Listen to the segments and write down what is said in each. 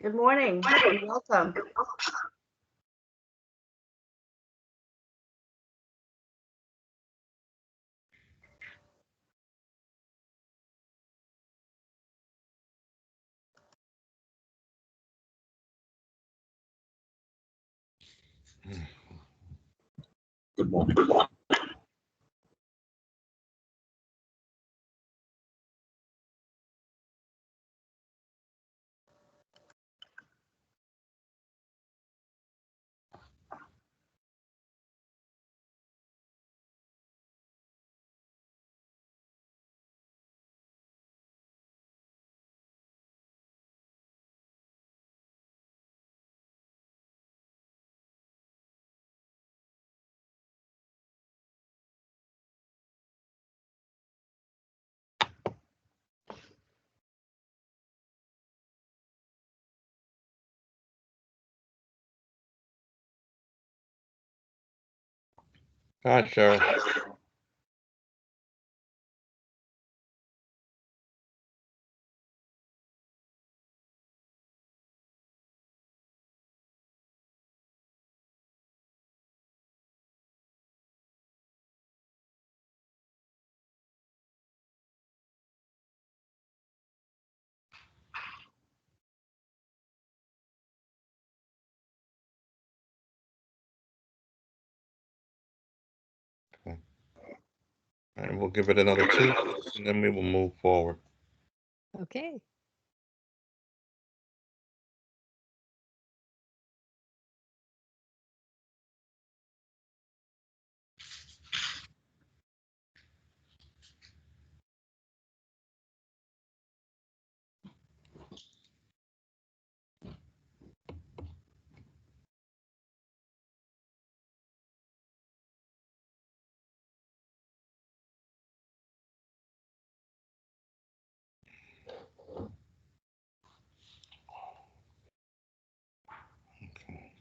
Good morning and welcome. Good morning. Hi, Cheryl. Okay. And we'll give it another 2 minutes and then we will move forward. Okay. Okay.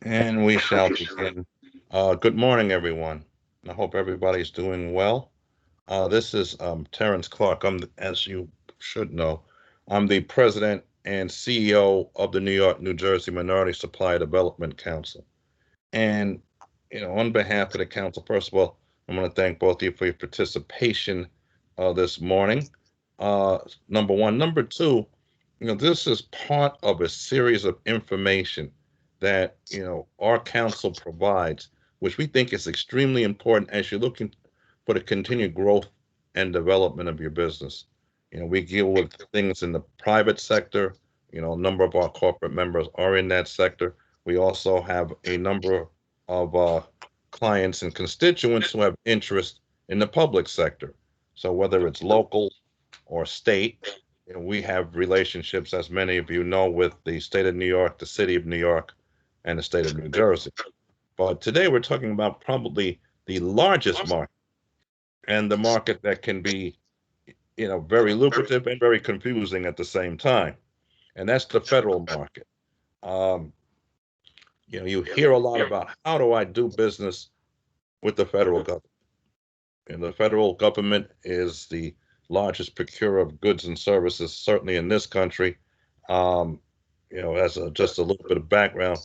And we shall begin. Good morning, everyone. I hope everybody's doing well. This is Terrence Clark. As you should know, I'm the president and CEO of the New York, New Jersey Minority Supply Development Council. And, on behalf of the council, first of all, I want to thank both of you for your participation this morning. Number one. Number two, this is part of a series of information that, our council provides, which we think is extremely important as you're looking for the continued growth and development of your business. We deal with things in the private sector. A number of our corporate members are in that sector. We also have a number of clients and constituents who have interest in the public sector. So whether it's local or state, we have relationships, as many of you know, with the state of New York, the city of New York, and the state of New Jersey. But today we're talking about probably the largest market and the market that can be, very lucrative and very confusing at the same time. And that's the federal market. Um, you hear a lot about how do I do business with the federal government. And the federal government is the largest procurer of goods and services, certainly in this country. Um, just a little bit of background,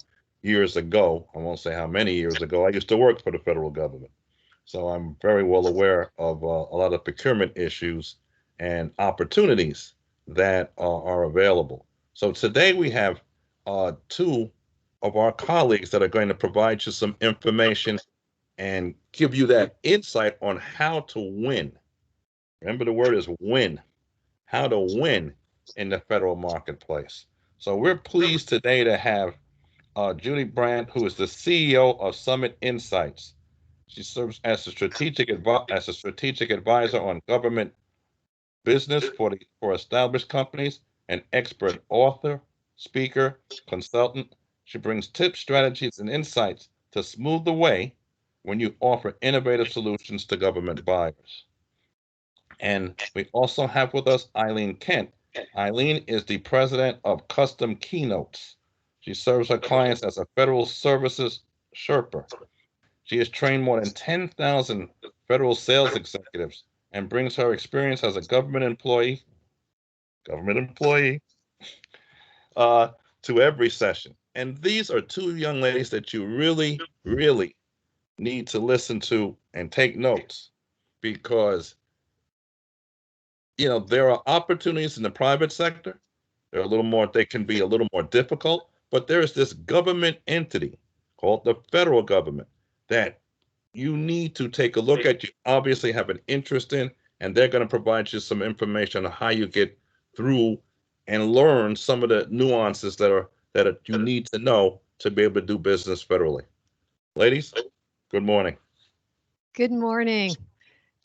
years ago, I won't say how many years ago, I used to work for the federal government. So I'm very well aware of a lot of procurement issues and opportunities that are available. So today we have two of our colleagues that are going to provide you some information and give you that insight on how to win Remember, the word is win. How to win in the federal marketplace. So we're pleased today to have Judy Bradt, who is the CEO of Summit Insights. She serves as a strategic advisor on government business for established companies, an expert author, speaker, consultant. She brings tips, strategies, and insights to smooth the way when you offer innovative solutions to government buyers. And we also have with us Eileen Kent. Eileen is the president of Custom Keynotes. She serves her clients as a Federal Services Sherpa. She has trained more than 10,000 federal sales executives and brings her experience as a government employee uh, to every session. And these are two young ladies that you really, really need to listen to and take notes, because there are opportunities in the private sector. They can be a little more difficult, but there is this government entity called the federal government that you need to take a look at. You obviously have an interest in, and they're going to provide you some information on how you get through and learn some of the nuances that you need to know to be able to do business federally. Ladies, good morning. Good morning.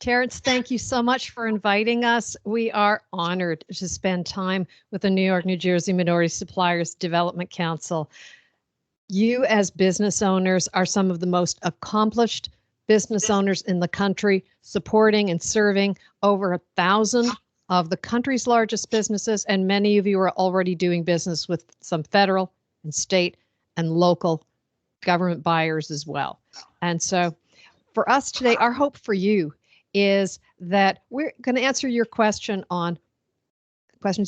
Terrence, thank you so much for inviting us. We are honored to spend time with the New York, New Jersey Minority Suppliers Development Council. You as business owners are some of the most accomplished business owners in the country, supporting and serving over 1,000 of the country's largest businesses, and many of you are already doing business with some federal and state and local government buyers as well. And so for us today, our hope for you is that we're going to answer your questions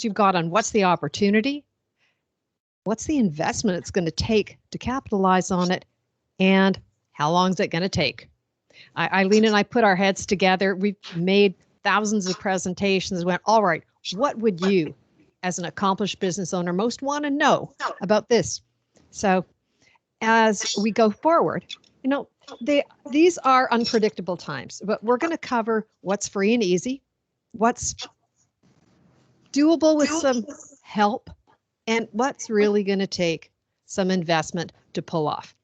you've got on what's the opportunity, what's the investment it's going to take to capitalize on it, and how long is it going to take? Eileen and I put our heads together. We've made thousands of presentations, went, all right, what would you, as an accomplished business owner, most want to know about this? So as we go forward, these are unpredictable times, but we're going to cover what's free and easy, what's doable with some help, and what's really going to take some investment to pull off.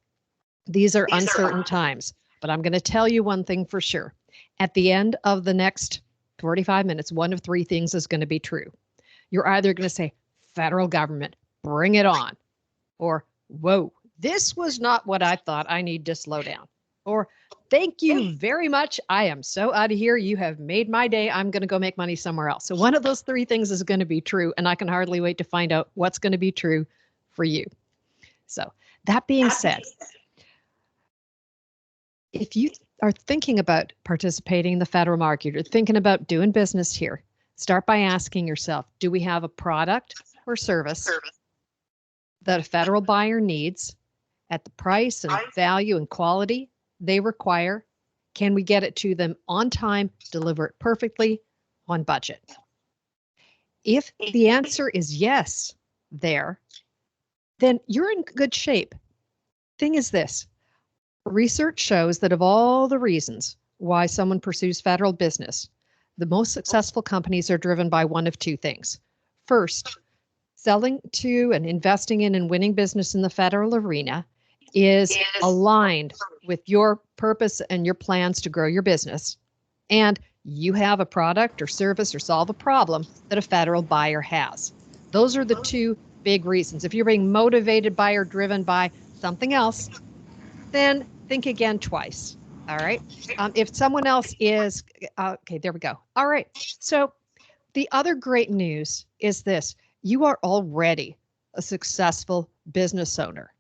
These are uncertain times, but I'm going to tell you one thing for sure. At the end of the next 45 minutes, one of three things is going to be true. You're either going to say, federal government, bring it on, or, whoa, this was not what I thought. I need to slow down. Or, thank you very much. I am so out of here. You have made my day. I'm going to go make money somewhere else. So one of those three things is going to be true, and I can hardly wait to find out what's going to be true for you. So that being said, if you are thinking about participating in the federal market or thinking about doing business here, start by asking yourself, do we have a product or service that a federal buyer needs at the price and value and quality they require? Can we get it to them on time, deliver it perfectly, on budget? If the answer is yes there, then you're in good shape. Thing is this, research shows that of all the reasons why someone pursues federal business, the most successful companies are driven by one of two things. First, selling to and investing in and winning business in the federal arena is aligned with your purpose and your plans to grow your business, and you have a product or service or solve a problem that a federal buyer has. Those are the two big reasons. If you're being motivated by or driven by something else, then think again twice. All right. If someone else is, okay, there we go. All right. So the other great news is this: you are already a successful business owner.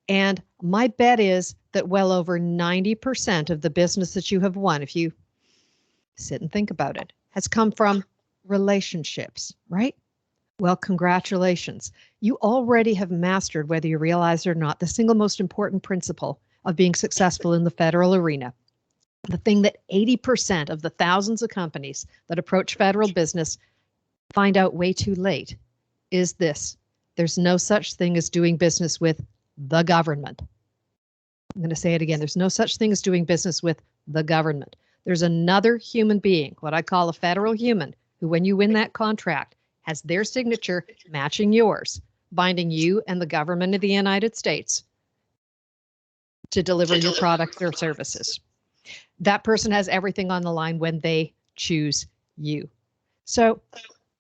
And my bet is that well over 90% of the business that you have won, if you sit and think about it, has come from relationships, right? Well, congratulations. You already have mastered, whether you realize it or not, the single most important principle of being successful in the federal arena. The thing that 80% of the thousands of companies that approach federal business find out way too late is this: there's no such thing as doing business with the government. I'm going to say it again. There's no such thing as doing business with the government. There's another human being, what I call a federal human, who, when you win that contract, has their signature matching yours, binding you and the government of the United States to deliver your products or services. That person has everything on the line when they choose you. So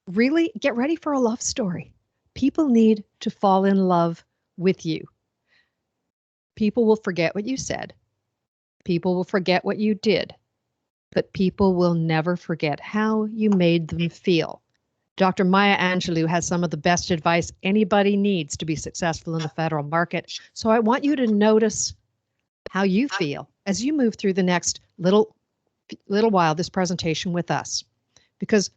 really get ready for a love story. People need to fall in love with you. People will forget what you said. People will forget what you did. But people will never forget how you made them feel. Dr. Maya Angelou has some of the best advice anybody needs to be successful in the federal market. So I want you to notice how you feel as you move through the next little while, this presentation with us. Because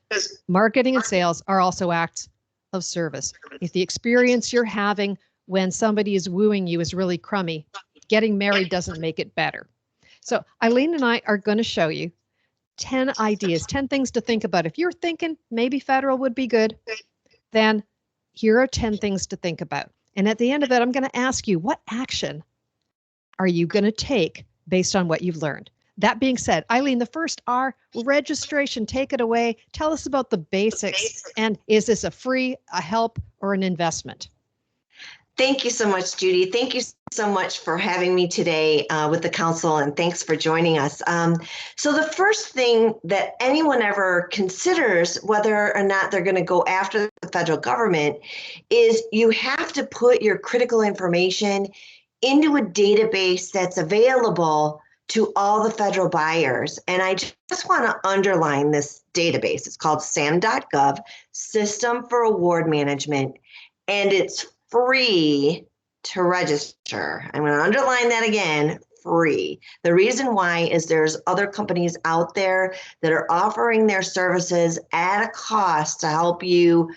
marketing and sales are also acts of service. If the experience you're having when somebody is wooing you is really crummy, getting married doesn't make it better. So Eileen and I are going to show you 10 ideas, 10 things to think about. If you're thinking maybe federal would be good, then here are 10 things to think about. And at the end of it, I'm going to ask you, what action are you going to take based on what you've learned? That being said, Eileen, the first R, registration. Take it away. Tell us about the basics. And is this a free, a help, or an investment? Thank you so much, Judy. Thank you so much for having me today with the council, and thanks for joining us. So the first thing that anyone ever considers, whether or not they're going to go after the federal government, is you have to put your critical information into a database that's available to all the federal buyers. And I just want to underline this database. It's called SAM.gov, System for Award Management, and it's free to register. I'm going to underline that again, free. The reason why is there's other companies out there that are offering their services at a cost to help you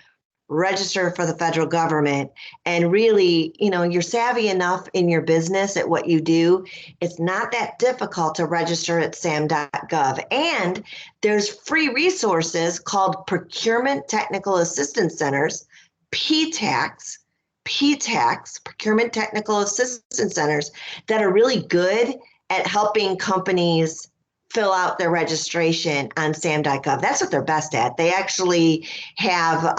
register for the federal government. And really, you're savvy enough in your business at what you do. It's not that difficult to register at sam.gov. And there's free resources called Procurement Technical Assistance Centers, PTACs, Procurement Technical Assistance Centers, that are really good at helping companies fill out their registration on sam.gov. That's what they're best at. They actually have,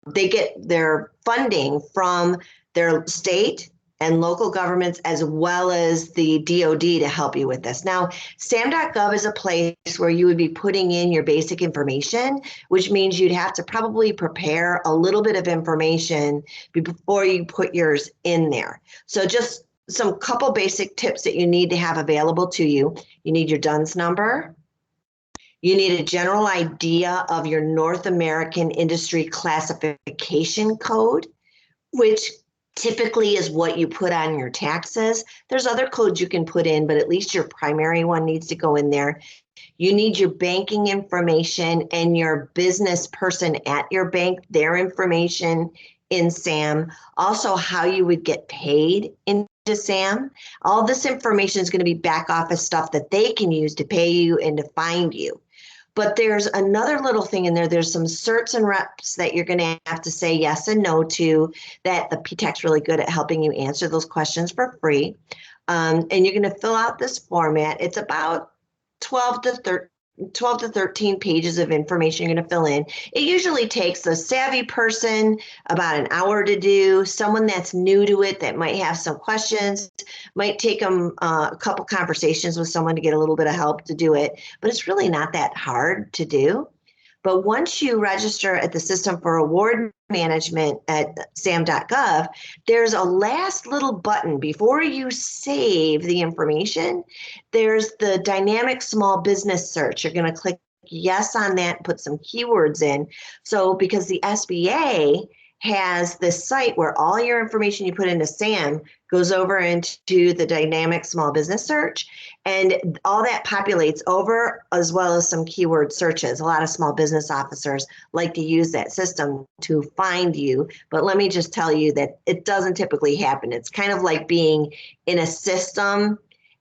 they get their funding from their state and local governments, as well as the DOD, to help you with this. Now, sam.gov is a place where you would be putting in your basic information, which means you'd have to probably prepare a little bit of information before you put yours in there. So just some couple basic tips that you need to have available to you. You need your DUNS number. You need a general idea of your North American Industry Classification Code, which typically is what you put on your taxes. There's other codes you can put in, but at least your primary one needs to go in there. You need your banking information and your business person at your bank, their information in SAM. Also, how you would get paid into SAM. All this information is going to be back office stuff that they can use to pay you and to find you. But there's another little thing in there. There's some certs and reps that you're going to have to say yes and no to, that the PTAC's really good at helping you answer those questions for free. And you're going to fill out this format. It's about 12 to 13 pages of information you're going to fill in. It usually takes a savvy person about an hour to do. Someone that's new to it that might have some questions, might take them a couple conversations with someone to get a little bit of help to do it. But it's really not that hard to do. But once you register at the System for Award Management at sam.gov, there's a last little button before you save the information. There's the dynamic small business search. You're going to click yes on that, put some keywords in. So because the SBA has this site where all your information you put into SAM goes over into the dynamic small business search, and all that populates over, as well as some keyword searches. A lot of small business officers like to use that system to find you, but let me just tell you that it doesn't typically happen. It's kind of like being in a system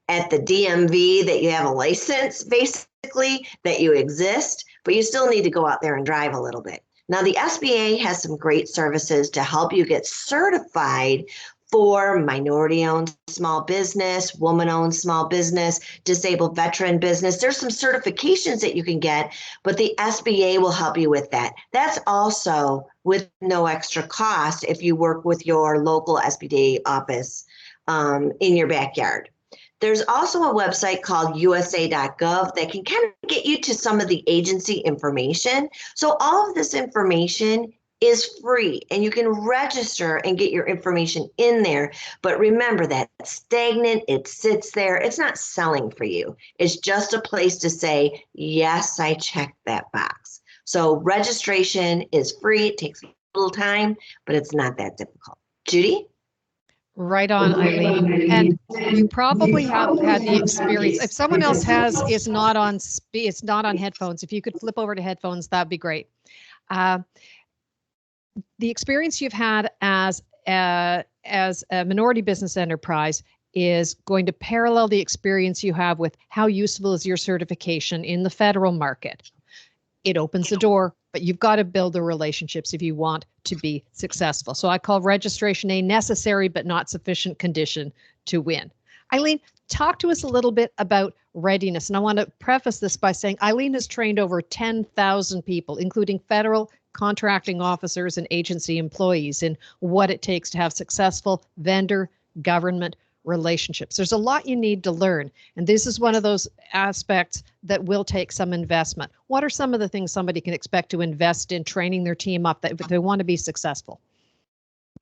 at the DMV that you have a license, basically, that you exist, but you still need to go out there and drive a little bit. Now, the SBA has some great services to help you get certified for minority-owned small business, woman-owned small business, disabled veteran business. There's some certifications that you can get, but the SBA will help you with that. That's also with no extra cost if you work with your local SBA office in your backyard. There's also a website called usa.gov that can kind of get you to some of the agency information. So all of this information is free and you can register and get your information in there. But remember that it's stagnant, it sits there, it's not selling for you. It's just a place to say, yes, I checked that box. So registration is free. It takes a little time, but it's not that difficult. Judy? Right on, Eileen. And you probably have had the experience. If someone else is not on headphones, if you could flip over to headphones, that'd be great. The experience you've had as a minority business enterprise is going to parallel the experience you have with how useful is your certification in the federal market. It opens the door, but you've got to build the relationships if you want to be successful. So I call registration a necessary but not sufficient condition to win. Eileen, talk to us a little bit about readiness. And I want to preface this by saying Eileen has trained over 10,000 people, including federal contracting officers and agency employees, in what it takes to have successful vendor government relationships. There's a lot you need to learn, and this is one of those aspects that will take some investment. What are some of the things somebody can expect to invest in training their team up that if they want to be successful?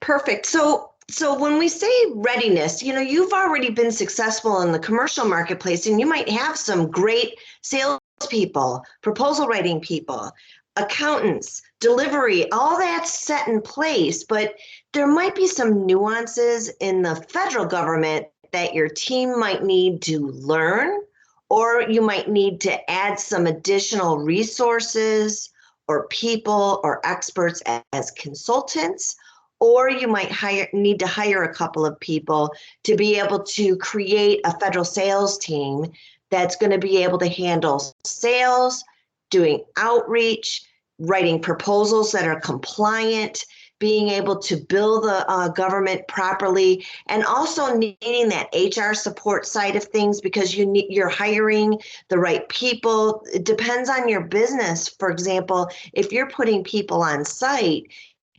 Perfect. So when we say readiness, you've already been successful in the commercial marketplace, and you might have some great salespeople, proposal writing people, accountants, delivery, all that's set in place, but there might be some nuances in the federal government that your team might need to learn, or you might need to add some additional resources or people or experts as consultants, or you might need to hire a couple of people to be able to create a federal sales team that's going to be able to handle sales, doing outreach, writing proposals that are compliant, being able to bill the government properly, and also needing that HR support side of things because you're hiring the right people. It depends on your business. For example, if you're putting people on site,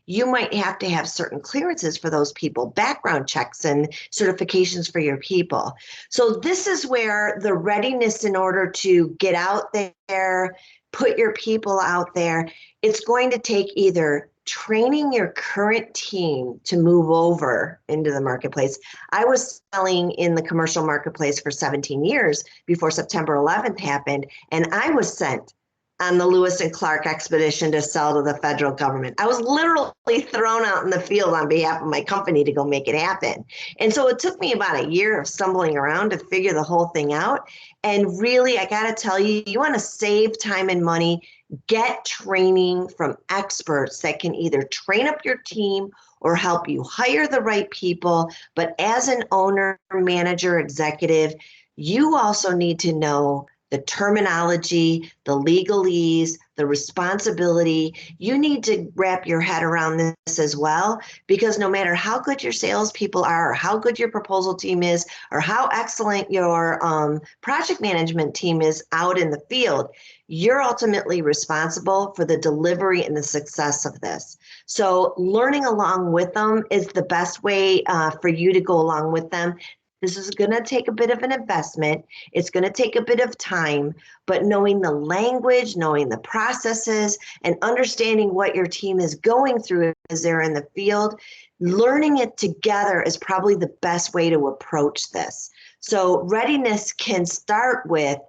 you might have to have certain clearances for those people, background checks and certifications for your people. So this is where the readiness in order to get out there, put your people out there, it's going to take either training your current team to move over into the marketplace. I was selling in the commercial marketplace for 17 years before September 11th happened, and I was sent on the Lewis and Clark expedition to sell to the federal government. I was literally thrown out in the field on behalf of my company to go make it happen. And so it took me about a year of stumbling around to figure the whole thing out. And really, I got to tell you, you want to save time and money, get training from experts that can either train up your team or help you hire the right people. But as an owner, manager, executive, you also need to know the terminology, the legalese, the responsibility. You need to wrap your head around this as well, because no matter how good your salespeople are, or how good your proposal team is, or how excellent your project management team is out in the field, you're ultimately responsible for the delivery and the success of this. So learning along with them is the best way for you to go along with them. This is going to take a bit of an investment. It's going to take a bit of time, but knowing the language, knowing the processes, and understanding what your team is going through as they're in the field, learning it together is probably the best way to approach this. So readiness can start with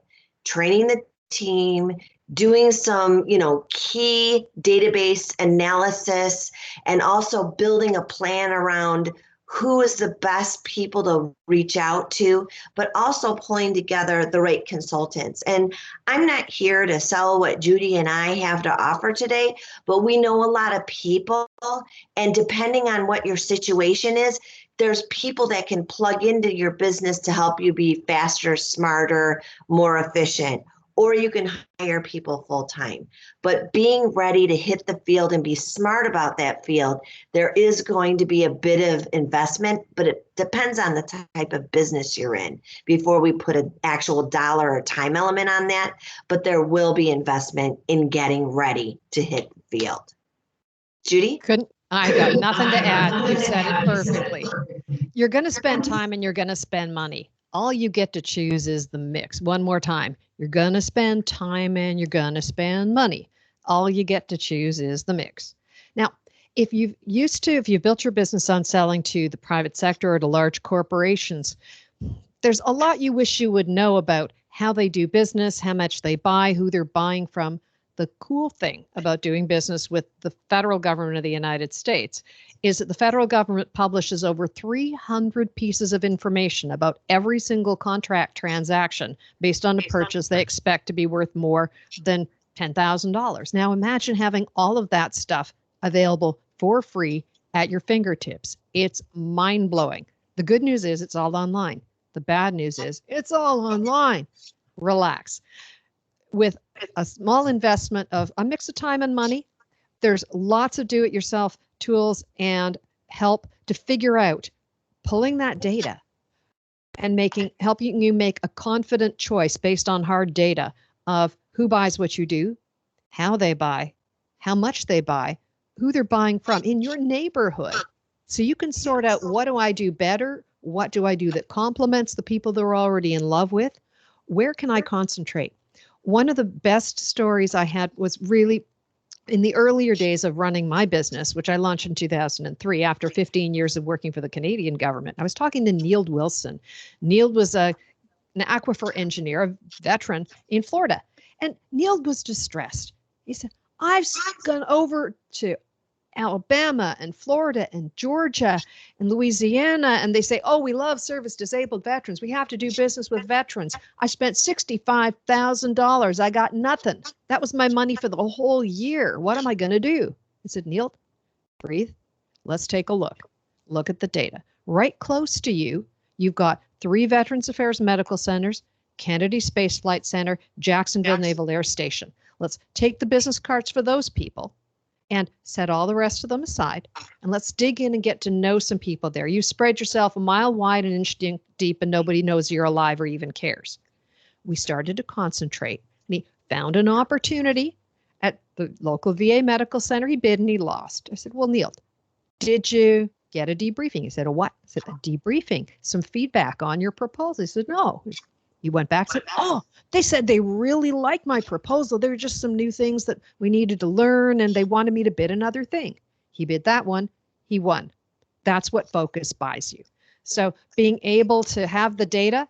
training the team, doing some, key database analysis, and also building a plan around who is the best people to reach out to, but also pulling together the right consultants. And I'm not here to sell what Judy and I have to offer today, but we know a lot of people, and depending on what your situation is, there's people that can plug into your business to help you be faster, smarter, more efficient. or you can hire people full time. But being ready to hit the field and be smart about that field, there is going to be a bit of investment, but it depends on the type of business you're in before we put an actual dollar or time element on that. But there will be investment in getting ready to hit the field. Judy? I got nothing to add. You said it perfectly. You're going to spend time and you're going to spend money. All you get to choose is the mix. One more time. You're going to spend time and you're going to spend money. All you get to choose is the mix. Now, if you've built your business on selling to the private sector or to large corporations, there's a lot you wish you would know about how they do business, how much they buy, who they're buying from. The cool thing about doing business with the federal government of the United States is that the federal government publishes over 300 pieces of information about every single contract transaction based on a purchase they expect to be worth more than $10,000. Now imagine having all of that stuff available for free at your fingertips. It's mind-blowing. The good news is it's all online. The bad news is it's all online. Relax. With a small investment of a mix of time and money, there's lots of do-it-yourself tools and help to figure out pulling that data and helping you make a confident choice based on hard data of who buys what you do, how they buy, how much they buy, who they're buying from in your neighborhood. So you can sort out, what do I do better? What do I do that complements the people that we're already in love with? Where can I concentrate? One of the best stories I had was really in the earlier days of running my business, which I launched in 2003 after 15 years of working for the Canadian government. I was talking to Neil Wilson. Neil was an aquifer engineer, a veteran in Florida. And Neil was distressed. He said, I've gone over to Alabama and Florida and Georgia and Louisiana, and they say, oh, we love service disabled veterans. We have to do business with veterans. I spent $65,000. I got nothing. That was my money for the whole year. What am I going to do? I said, Neil, breathe. Let's take a look. Look at the data. Right close to you, you've got 3 Veterans Affairs medical centers, Kennedy Space Flight Center, Jacksonville Naval Air Station. Let's take the business cards for those people and set all the rest of them aside. And let's dig in and get to know some people there. You spread yourself a mile wide and an inch deep, and nobody knows you're alive or even cares. We started to concentrate. And he found an opportunity at the local VA medical center. He bid and he lost. I said, well, Neil, did you get a debriefing? He said, a what? I said, a debriefing, some feedback on your proposal. He said, no. He went back and said, oh, they said they really liked my proposal. There were just some new things that we needed to learn, and they wanted me to bid another thing. He bid that one. He won. That's what focus buys you. So being able to have the data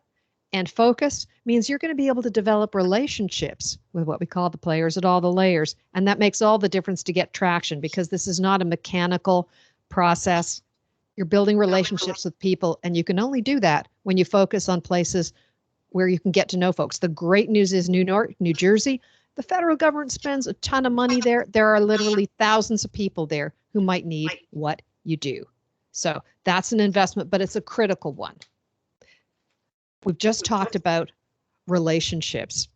and focus means you're going to be able to develop relationships with what we call the players at all the layers. And that makes all the difference to get traction, because this is not a mechanical process. You're building relationships with people, and you can only do that when you focus on places where you can get to know folks. The great news is New York, New Jersey, the federal government spends a ton of money there. There are literally thousands of people there who might need what you do. So that's an investment, but it's a critical one. We've just talked about relationships.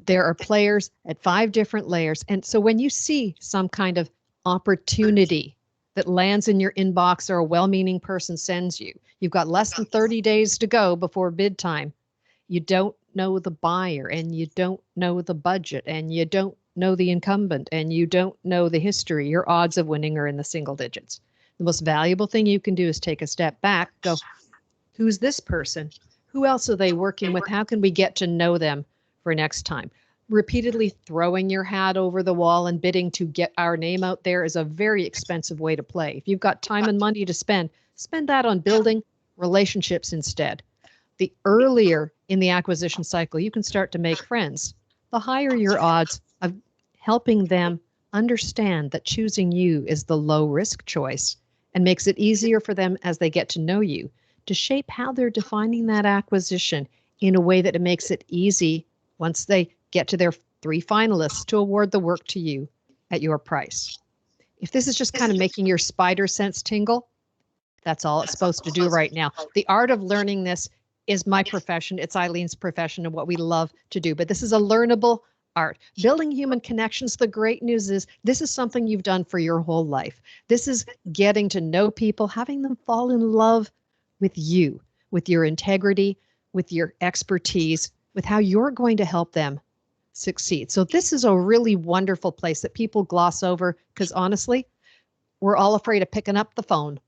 There are players at 5 different layers. And so when you see some kind of opportunity that lands in your inbox or a well-meaning person sends you, you've got less than 30 days to go before bid time. You don't know the buyer, and you don't know the budget, and you don't know the incumbent, and you don't know the history. Your odds of winning are in the single digits. The most valuable thing you can do is take a step back, go, who's this person? Who else are they working with? How can we get to know them for next time? Repeatedly throwing your hat over the wall and bidding to get our name out there is a very expensive way to play. If you've got time and money to spend that on building relationships instead. The earlier in the acquisition cycle you can start to make friends, the higher your odds of helping them understand that choosing you is the low risk choice, and makes it easier for them as they get to know you to shape how they're defining that acquisition in a way that it makes it easy once they get to their 3 finalists to award the work to you at your price. If this is just kind of making your spider sense tingle, that's all it's supposed to do right now. The art of learning this is my profession. It's Eileen's profession and what we love to do. But this is a learnable art. Building human connections. The great news is this is something you've done for your whole life. This is getting to know people, having them fall in love with you, with your integrity, with your expertise, with how you're going to help them succeed. So this is a really wonderful place that people gloss over because honestly, we're all afraid of picking up the phone.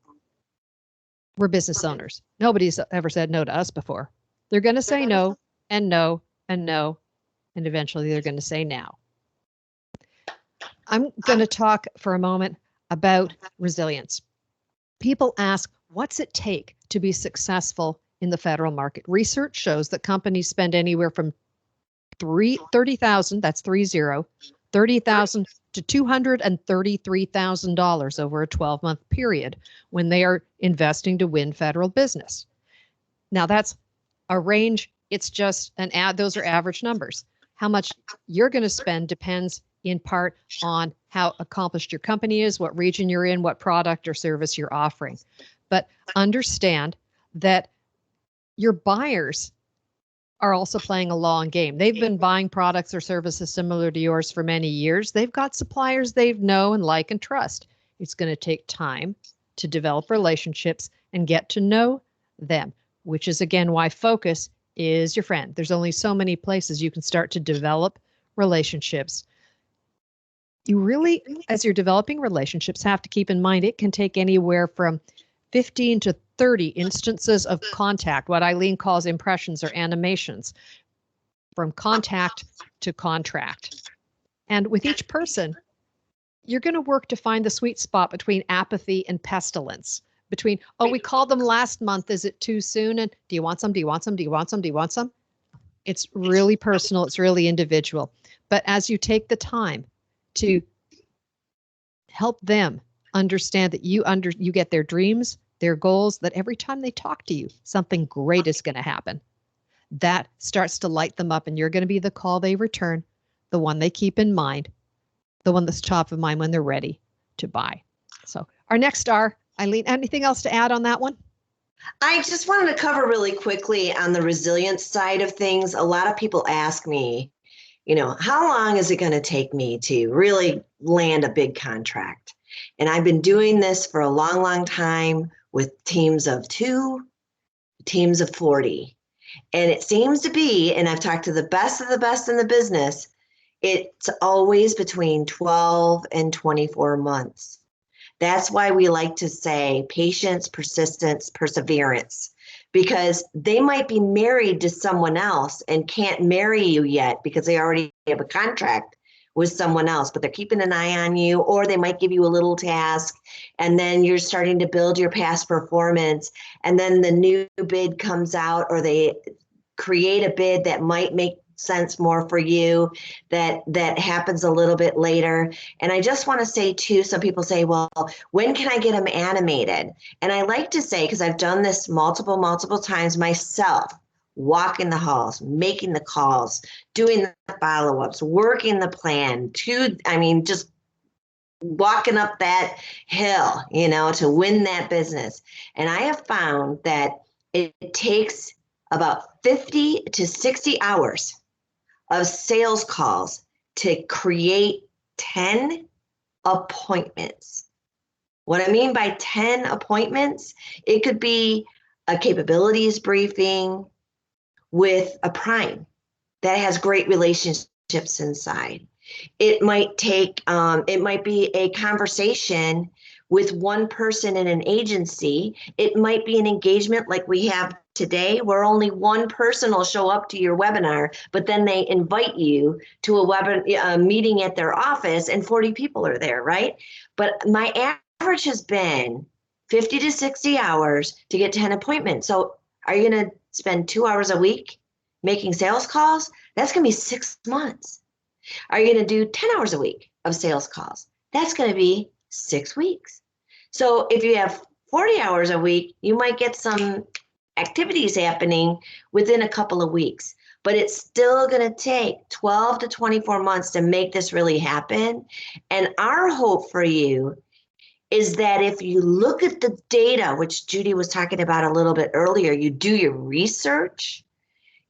We're business owners. Nobody's ever said no to us before. They're going to say no and no and no, and eventually they're going to say now. I'm going to talk for a moment about resilience. People ask, what's it take to be successful in the federal market? Research shows that companies spend anywhere from $30,000, that's 30,000 to $233,000 over a 12-month period when they are investing to win federal business. Now that's a range. It's just an ad. Those are average numbers. How much you're going to spend depends in part on how accomplished your company is, what region you're in, what product or service you're offering. But understand that your buyers are also playing a long game. They've been buying products or services similar to yours for many years. They've got suppliers they know and like and trust. It's going to take time to develop relationships and get to know them, which is again why focus is your friend. There's only so many places you can start to develop relationships. You really, as you're developing relationships, have to keep in mind it can take anywhere from 15 to 30 instances of contact, what Eileen calls impressions or animations, from contact to contract. And with each person, you're going to work to find the sweet spot between apathy and pestilence, between, oh, we called them last month, is it too soon? And do you want some? Do you want some? Do you want some? Do you want some? It's really personal. It's really individual. But as you take the time to help them understand that you get their dreams, their goals, that every time they talk to you, something great is going to happen. That starts to light them up, and you're going to be the call they return, the one they keep in mind, the one that's top of mind when they're ready to buy. So our next star, Eileen, anything else to add on that one? I just wanted to cover really quickly on the resilience side of things. A lot of people ask me, how long is it going to take me to really land a big contract? And I've been doing this for a long, long time with teams of 2, teams of 40. And it seems to be, and I've talked to the best of the best in the business, it's always between 12 and 24 months. That's why we like to say patience, persistence, perseverance, because they might be married to someone else and can't marry you yet because they already have a contract with someone else, but they're keeping an eye on you, or they might give you a little task, and then you're starting to build your past performance, and then the new bid comes out, or they create a bid that might make sense more for you, that happens a little bit later. And I just want to say too, some people say, well, when can I get them animated? And I like to say, because I've done this multiple times myself, walking the halls, making the calls, doing the follow-ups, working the plan, just walking up that hill, to win that business. And I have found that it takes about 50 to 60 hours of sales calls to create 10 appointments. What I mean by 10 appointments, it could be a capabilities briefing with a prime that has great relationships inside. It might take, it might be a conversation with one person in an agency. It might be an engagement like we have today, where only one person will show up to your webinar, but then they invite you to a meeting at their office and 40 people are there, right? But my average has been 50 to 60 hours to get 10 appointments. So are you going to spend 2 hours a week making sales calls? That's going to be 6 months. Are you going to do 10 hours a week of sales calls? That's going to be 6 weeks. So if you have 40 hours a week, you might get some activities happening within a couple of weeks, but it's still going to take 12 to 24 months to make this really happen. And our hope for you is that if you look at the data, which Judy was talking about a little bit earlier, you do your research,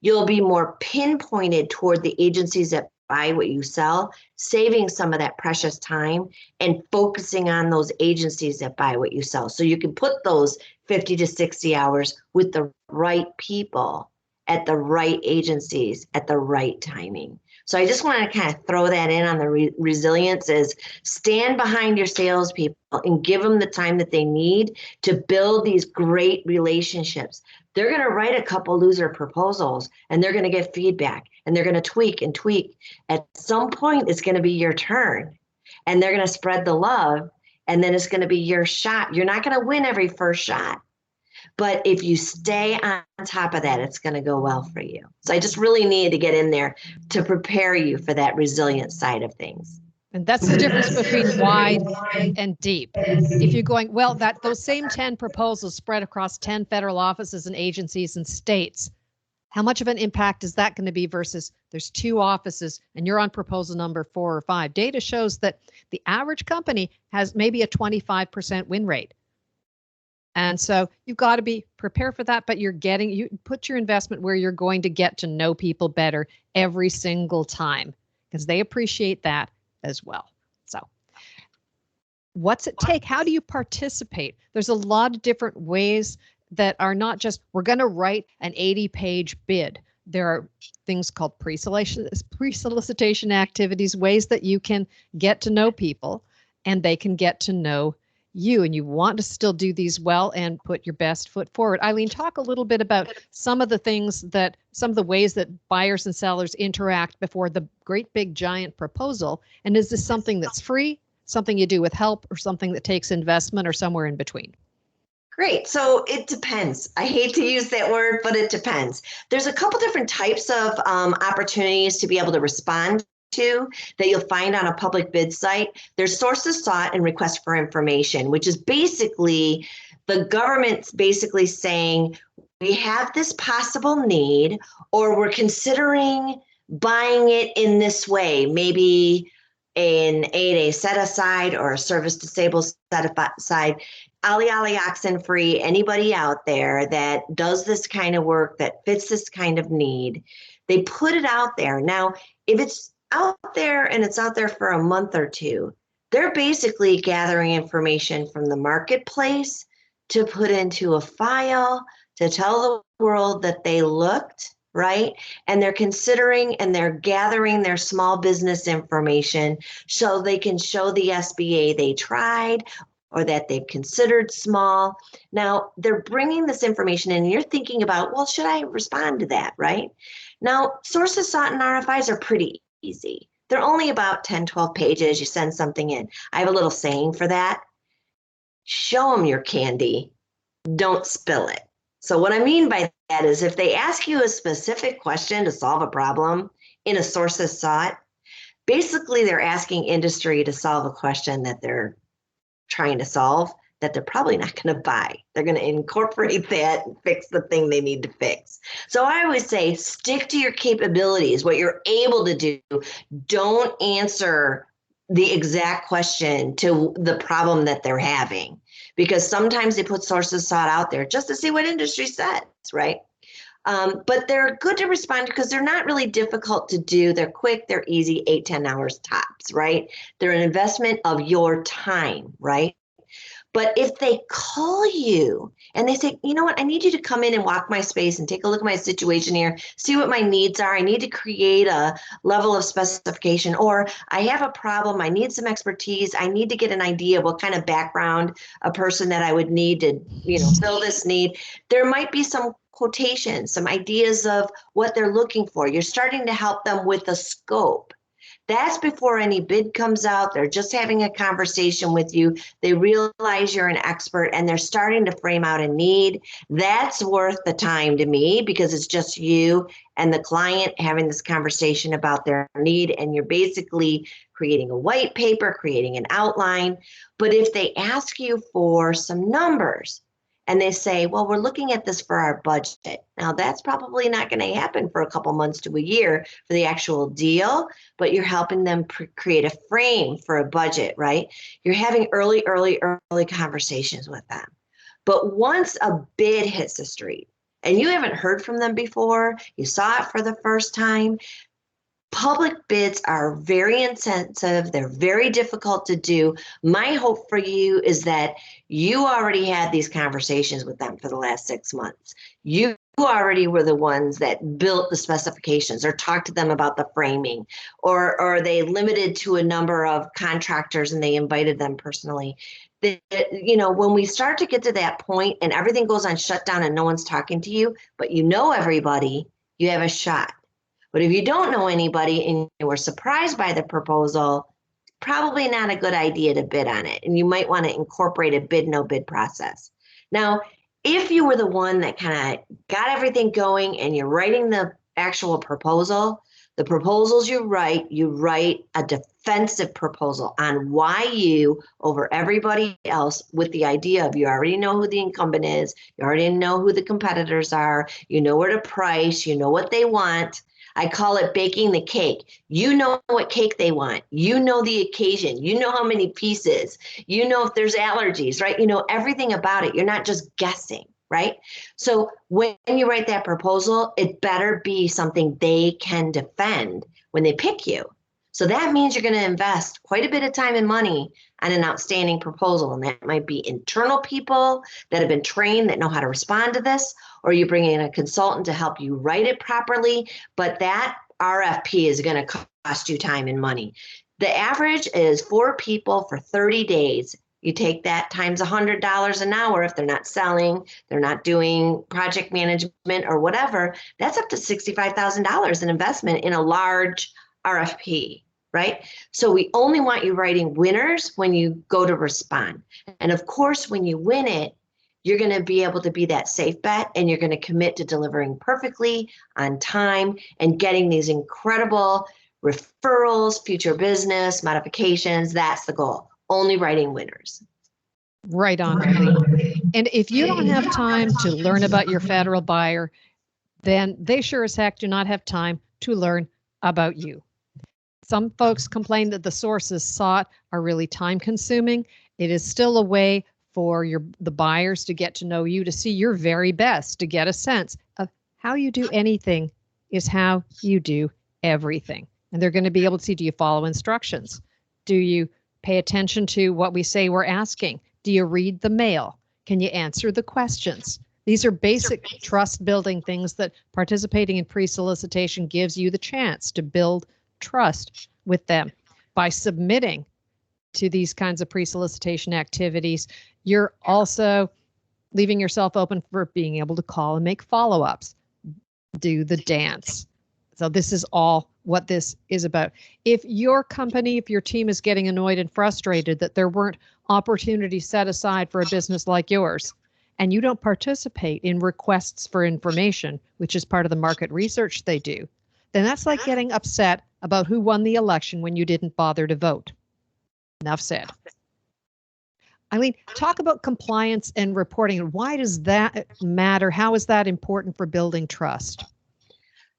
you'll be more pinpointed toward the agencies that buy what you sell, saving some of that precious time and focusing on those agencies that buy what you sell. So you can put those 50 to 60 hours with the right people at the right agencies at the right timing. So I just want to kind of throw that in on the resilience is stand behind your salespeople and give them the time that they need to build these great relationships. They're going to write a couple loser proposals and they're going to get feedback and they're going to tweak and tweak. At some point, it's going to be your turn and they're going to spread the love and then it's going to be your shot. You're not going to win every first shot. But if you stay on top of that, it's going to go well for you. So I just really needed to get in there to prepare you for that resilient side of things. And that's the difference between wide and deep. If you're going, well, those same 10 proposals spread across 10 federal offices and agencies and states, how much of an impact is that going to be versus there's 2 offices and you're on proposal number 4 or 5? Data shows that the average company has maybe a 25% win rate. And so you've got to be prepared for that, but you put your investment where you're going to get to know people better every single time because they appreciate that as well. So what's it take? How do you participate? There's a lot of different ways that are not just, we're going to write an 80-page bid. There are things called pre-solicitation activities, ways that you can get to know people and they can get to know you, and you want to still do these well and put your best foot forward. Eileen, talk a little bit about some of the ways that buyers and sellers interact before the great big giant proposal. And is this something that's free, something you do with help, or something that takes investment, or somewhere in between? Great. So it depends. I hate to use that word, but it depends. There's a couple different types of opportunities to be able to respond to that you'll find on a public bid site. There's sources sought and request for information, which is basically the government's basically saying, we have this possible need, or we're considering buying it in this way, maybe an 8A set aside or a service disabled set aside. Ali oxen free, anybody out there that does this kind of work, that fits this kind of need, they put it out there. Now, if it's out there and it's out there for a month or two, they're basically gathering information from the marketplace to put into a file to tell the world that they looked, right? And they're considering and they're gathering their small business information so they can show the SBA they tried or that they've considered small. Now, they're bringing this information in and you're thinking about, well, should I respond to that, right? Now, sources sought and RFIs are pretty easy. They're only about 10, 12 pages. You send something in. I have a little saying for that. Show them your candy. Don't spill it. So what I mean by that is if they ask you a specific question to solve a problem in a sources sought, basically they're asking industry to solve a question that they're trying to solve that they're probably not going to buy. They're going to incorporate that and fix the thing they need to fix. So I always say, stick to your capabilities, what you're able to do. Don't answer the exact question to the problem that they're having, because sometimes they put sources sought out there just to see what industry says, right? But they're good to respond because they're not really difficult to do. They're quick, they're easy, 8-10 hours tops, right? They're an investment of your time, right? But if they call you and they say, you know what, I need you to come in and walk my space and take a look at my situation here, see what my needs are. I need to create a level of specification, or I have a problem. I need some expertise. I need to get an idea of what kind of background a person that I would need to, fill this need. There might be some quotations, some ideas of what they're looking for. You're starting to help them with a scope. That's before any bid comes out. They're just having a conversation with you. They realize you're an expert and they're starting to frame out a need. That's worth the time to me because it's just you and the client having this conversation about their need. And you're basically creating a white paper, creating an outline. But if they ask you for some numbers and they say, well, we're looking at this for our budget. Now, that's probably not going to happen for a couple months to a year for the actual deal, but you're helping them create a frame for a budget, right? You're having early conversations with them. But once a bid hits the street and you haven't heard from them before, you saw it for the first time, public bids are very intensive. They're very difficult to do. My hope for you is that you already had these conversations with them for the last 6 months. You already were the ones that built the specifications or talked to them about the framing, or are they limited to a number of contractors and they invited them personally. When we start to get to that point and everything goes on shutdown and no one's talking to you, but you know everybody, you have a shot. But if you don't know anybody and you were surprised by the proposal, probably not a good idea to bid on it. And you might want to incorporate a bid, no bid process. Now, if you were the one that kind of got everything going and you're writing the actual proposal, the proposals you write a defensive proposal on why you over everybody else, with the idea of you already know who the incumbent is, you already know who the competitors are, you know where to price, you know what they want. I call it baking the cake. You know what cake they want. You know the occasion. You know how many pieces. You know if there's allergies, right? You know everything about it. You're not just guessing, right? So when you write that proposal, it better be something they can defend when they pick you. So that means you're going to invest quite a bit of time and money on an outstanding proposal. And that might be internal people that have been trained that know how to respond to this, or you bring in a consultant to help you write it properly. But that RFP is going to cost you time and money. The average is 4 people for 30 days. You take that times $100 an hour. If they're not selling, they're not doing project management or whatever, that's up to $65,000 in investment in a large RFP, right? So we only want you writing winners when you go to respond. And of course, when you win it, you're going to be able to be that safe bet, and you're going to commit to delivering perfectly on time and getting these incredible referrals, future business, modifications. That's the goal. Only writing winners. Right on, Eileen. And if you don't have time to learn about your federal buyer, then they sure as heck do not have time to learn about you. Some folks complain that the sources sought are really time consuming. It is still a way for the buyers to get to know you, to see your very best, to get a sense of how you do anything is how you do everything. And they're going to be able to see, do you follow instructions? Do you pay attention to what we say we're asking? Do you read the mail? Can you answer the questions? These are basic trust building things that participating in pre-solicitation gives you the chance to build trust with them. By submitting to these kinds of pre-solicitation activities, you're also leaving yourself open for being able to call and make follow-ups, do the dance. So this is all what this is about. If your company, if your team is getting annoyed and frustrated that there weren't opportunities set aside for a business like yours, and you don't participate in requests for information, which is part of the market research they do, then that's like getting upset about who won the election when you didn't bother to vote. Enough said. Eileen, talk about compliance and reporting. Why does that matter? How is that important for building trust?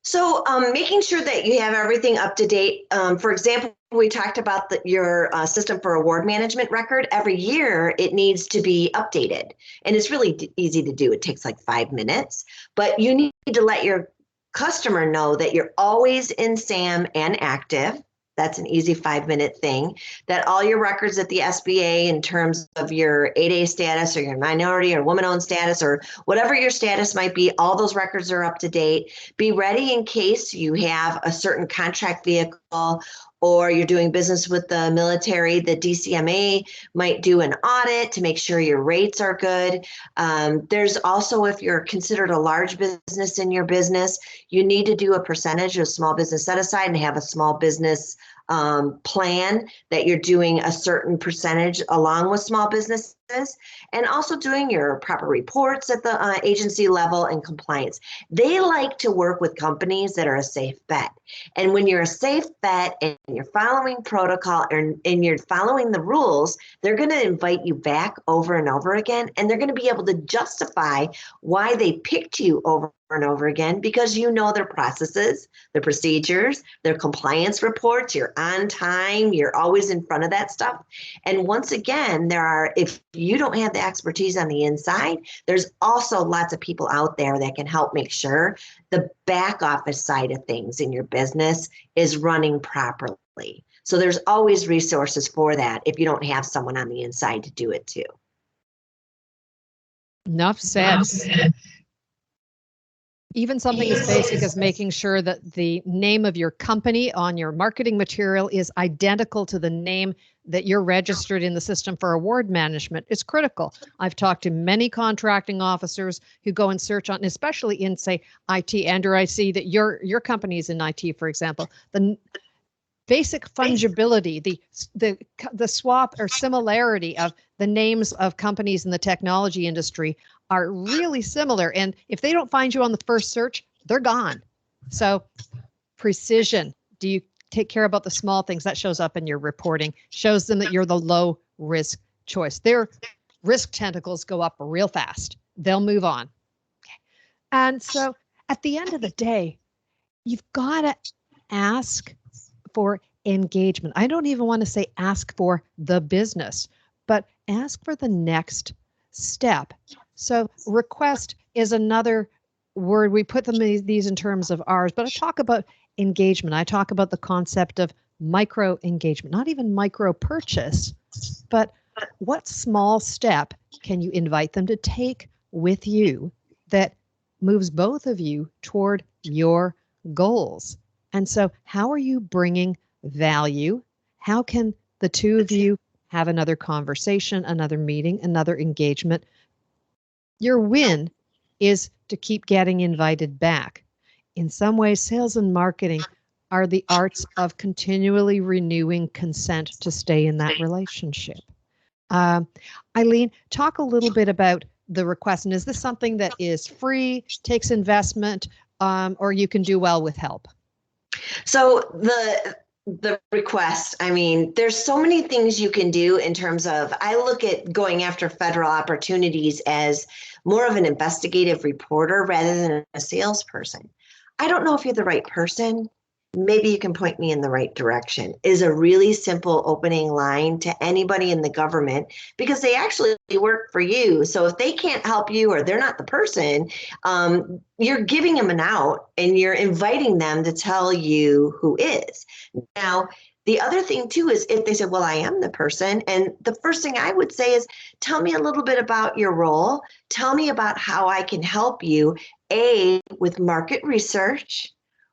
So making sure that you have everything up to date. For example, we talked about your system for award management record. Every year it needs to be updated. And it's really easy to do. It takes like 5 minutes. But you need to let your customer know that you're always in SAM and active. That's an easy 5-minute thing. That all your records at the SBA in terms of your 8A status or your minority or woman-owned status or whatever your status might be, all those records are up to date. Be ready in case you have a certain contract vehicle or you're doing business with the military. The DCMA might do an audit to make sure your rates are good. There's also, if you're considered a large business in your business, you need to do a percentage of small business set aside and have a small business plan that you're doing a certain percentage along with small businesses, and also doing your proper reports at the agency level and compliance. They like to work with companies that are a safe bet. And when you're a safe bet and you're following protocol and you're following the rules, they're going to invite you back over and over again. And they're going to be able to justify why they picked you over and over again, because you know their processes, their procedures, their compliance reports, you're on time, you're always in front of that stuff. And once again, if you don't have the expertise on the inside, there's also lots of people out there that can help make sure the back office side of things in your business is running properly. So there's always resources for that if you don't have someone on the inside to do it too. Enough said. Even something as basic as making sure that the name of your company on your marketing material is identical to the name that you're registered in the system for award management is critical. I've talked to many contracting officers who go and search on, especially in, say, IT. Andrew, I see that your company is in IT, for example. The basic fungibility, the swap or similarity of the names of companies in the technology industry are really similar. And if they don't find you on the first search, they're gone. So precision. Do you take care about the small things? That shows up in your reporting, shows them that you're the low risk choice. Their risk tentacles go up real fast. They'll move on. And so at the end of the day, you've got to ask for engagement. I don't even want to say ask for the business, but ask for the next step. So request is another word. We put these in terms of ours, but I talk about engagement. I talk about the concept of micro engagement, not even micro purchase, but what small step can you invite them to take with you that moves both of you toward your goals? And so how are you bringing value? How can the two of you have another conversation, another meeting, another engagement? Your win is to keep getting invited back. In some ways, sales and marketing are the arts of continually renewing consent to stay in that relationship. Eileen, talk a little bit about the request. And is this something that is free, takes investment, or you can do well with help? So the request, I mean, there's so many things you can do in terms of, I look at going after federal opportunities as more of an investigative reporter rather than a salesperson. I don't know if you're the right person. Maybe you can point me in the right direction, is a really simple opening line to anybody in the government, because they actually work for you. So if they can't help you or they're not the person, you're giving them an out and you're inviting them to tell you who is. Now, the other thing too is if they say, well, I am the person, and the first thing I would say is, tell me a little bit about your role. Tell me about how I can help you, with market research,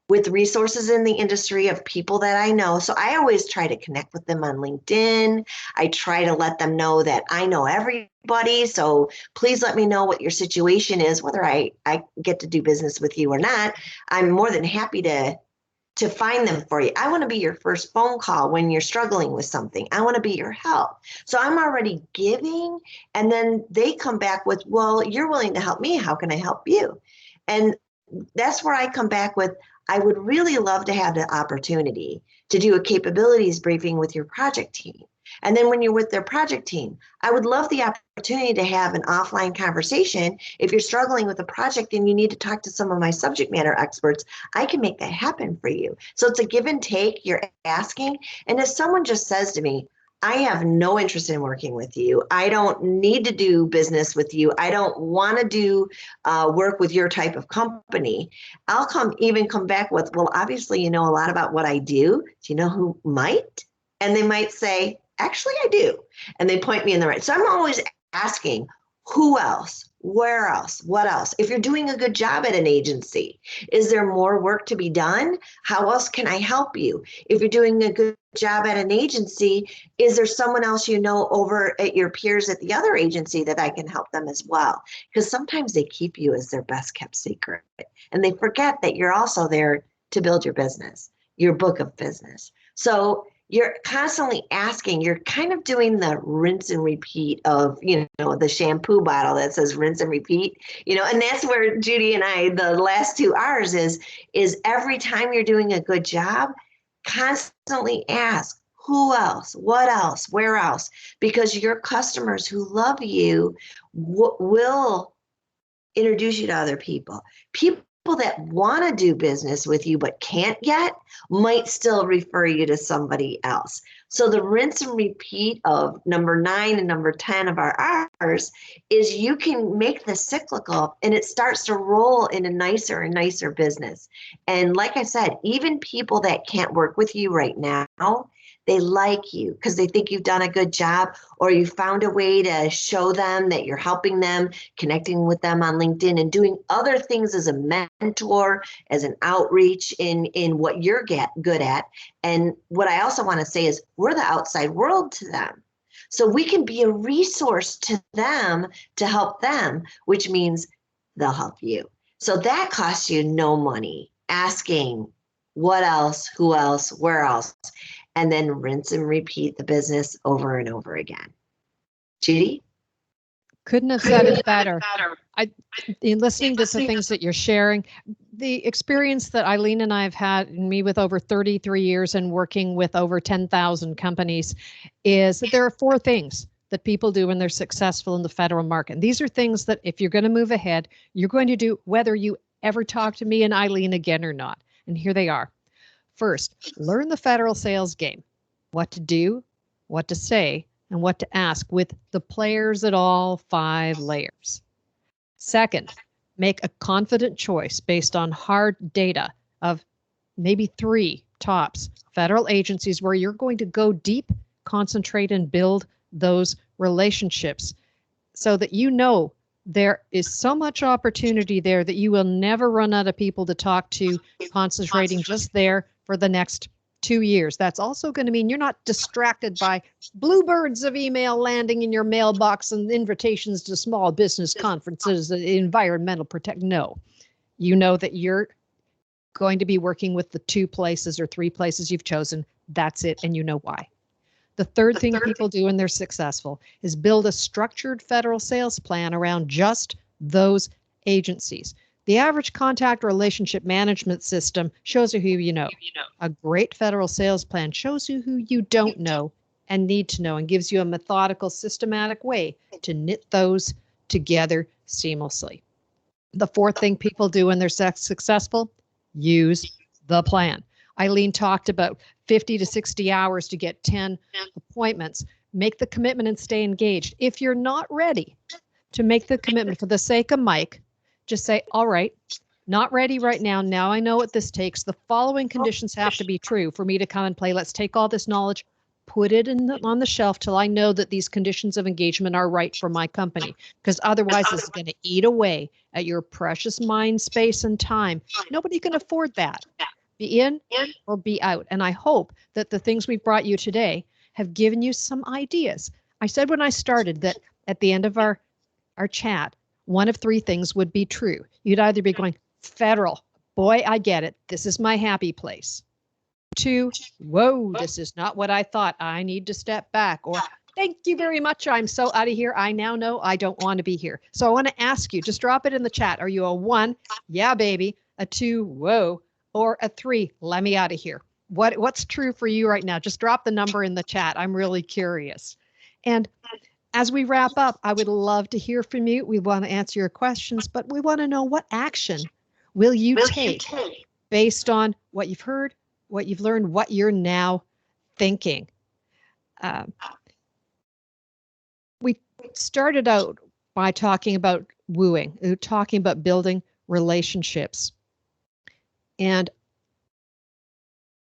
with resources in the industry of people that I know. So I always try to connect with them on LinkedIn. I try to let them know that I know everybody. So please let me know what your situation is, whether I get to do business with you or not. I'm more than happy to find them for you. I want to be your first phone call when you're struggling with something. I want to be your help. So I'm already giving, and then they come back with, well, you're willing to help me. How can I help you? And that's where I come back with, I would really love to have the opportunity to do a capabilities briefing with your project team. And then when you're with their project team, I would love the opportunity to have an offline conversation. If you're struggling with a project and you need to talk to some of my subject matter experts, I can make that happen for you. So it's a give and take. You're asking. And if someone just says to me, I have no interest in working with you. I don't need to do business with you. I don't want to do work with your type of company. I'll come back with, well, obviously, you know a lot about what I do. Do you know who might? And they might say, actually, I do. And they point me in the right. So I'm always asking, who else? Where else? What else? If you're doing a good job at an agency, is there more work to be done? How else can I help you? If you're doing a good job at an agency, is there someone else you know over at your peers at the other agency that I can help them as well? Because sometimes they keep you as their best kept secret, and they forget that you're also there to build your business, your book of business. So you're constantly asking, you're kind of doing the rinse and repeat of, the shampoo bottle that says rinse and repeat, and that's where Judy and I, the last 2 R's is every time you're doing a good job, constantly ask, who else, what else, where else? Because your customers who love you will introduce you to other people. People that want to do business with you but can't yet might still refer you to somebody else. So the rinse and repeat of number 9 and number 10 of our R's is you can make this cyclical and it starts to roll in a nicer and nicer business. And like I said, even people that can't work with you right now, they like you because they think you've done a good job, or you found a way to show them that you're helping them, connecting with them on LinkedIn and doing other things as a mentor, as an outreach in what you're good at. And what I also want to say is we're the outside world to them. So we can be a resource to them to help them, which means they'll help you. So that costs you no money. Asking what else, who else, where else, and then rinse and repeat the business over and over again. Judy? Couldn't have said it better. In listening to the things that you're sharing, the experience that Eileen and I have had, me with over 33 years and working with over 10,000 companies, is that there are 4 things that people do when they're successful in the federal market. And these are things that if you're going to move ahead, you're going to do whether you ever talk to me and Eileen again or not. And here they are. First, learn the federal sales game, what to do, what to say, and what to ask with the players at all 5 layers. Second, make a confident choice based on hard data of maybe 3 tops federal agencies where you're going to go deep, concentrate, and build those relationships so that there is so much opportunity there that you will never run out of people to talk to, concentrating just there for the next 2 years. That's also going to mean you're not distracted by bluebirds of email landing in your mailbox and invitations to small business conferences, environmental protect. No, you know that you're going to be working with the 2 places or 3 places you've chosen. That's it. And you know why. The third thing people do when they're successful is build a structured federal sales plan around just those agencies. The average contact relationship management system shows you who you know. A great federal sales plan shows you who you don't know and need to know and gives you a methodical, systematic way to knit those together seamlessly. The 4th thing people do when they're successful, use the plan. Eileen talked about 50 to 60 hours to get 10 appointments. Make the commitment and stay engaged. If you're not ready to make the commitment for the sake of Mike, just say, all right, not ready right now. Now I know what this takes. The following conditions have to be true for me to come and play. Let's take all this knowledge, put it on the shelf till I know that these conditions of engagement are right for my company, because otherwise it's going to eat away at your precious mind, space, and time. Nobody can afford that. Be in or be out. And I hope that the things we've brought you today have given you some ideas. I said when I started that at the end of our chat, one of 3 things would be true. You'd either be going, federal, boy, I get it. This is my happy place. 2, whoa, this is not what I thought. I need to step back. Or thank you very much. I'm so out of here. I now know I don't want to be here. So I want to ask you, just drop it in the chat. Are you a 1? Yeah, baby. A 2, whoa. Or a 3, let me out of here. What's true for you right now? Just drop the number in the chat. I'm really curious. And as we wrap up, I would love to hear from you. We want to answer your questions, but we want to know, what action will you take based on what you've heard, what you've learned, what you're now thinking? We started out by talking about wooing, talking about building relationships. And